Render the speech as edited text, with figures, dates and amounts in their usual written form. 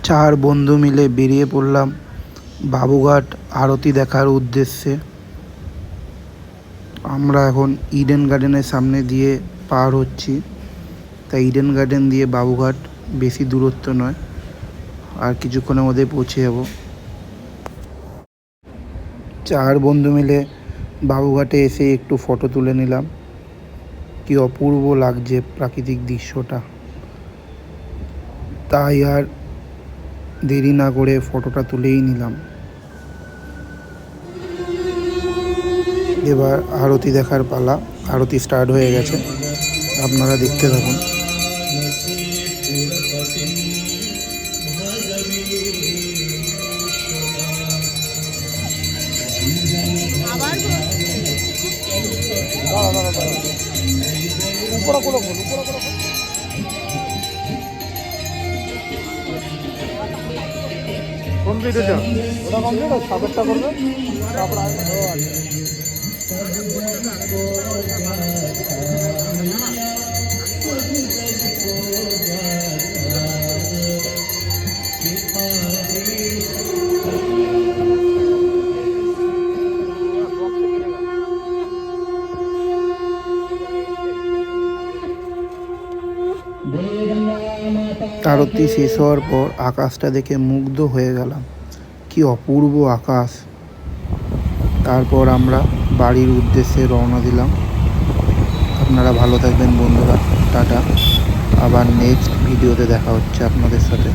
চার বন্ধু মিলে বেরিয়ে পড়লাম বাবুঘাট আরতি দেখার উদ্দেশ্যে। আমরা এখন ইডেন গার্ডেনের সামনে দিয়ে পার হচ্ছি। তাই ইডেন গার্ডেন দিয়ে বাবুঘাট বেশি দূরত্ব নয়, আর কিছুক্ষণের মধ্যে পৌঁছে যাব। চার বন্ধু মিলে বাবুঘাটে এসে একটু ফটো তুলে নিলাম। কি অপূর্ব লাগছে প্রাকৃতিক দৃশ্যটা। তাই আর দেরি না করে ফটোটা তুলেই নিলাম। এবার আরতি দেখার পালা। আরতি স্টার্ট হয়ে গেছে, আপনারা দেখতে থাকুন। কমপ্লিট হয়েছে, ওটা কমপ্লিট হয়, সাপেরটা করবে তারপর আরতি শেষ হওয়ার পর আকাশটা দেখে মুগ্ধ হয়ে গেলাম। কি অপূর্ব আকাশ। তারপর আমরা বাড়ির উদ্দেশ্যে রওনা দিলাম। আপনারা ভালো থাকবেন বন্ধুরা, টাটা। আবার নেক্সট ভিডিওতে দেখা হচ্ছে আপনাদের সাথে।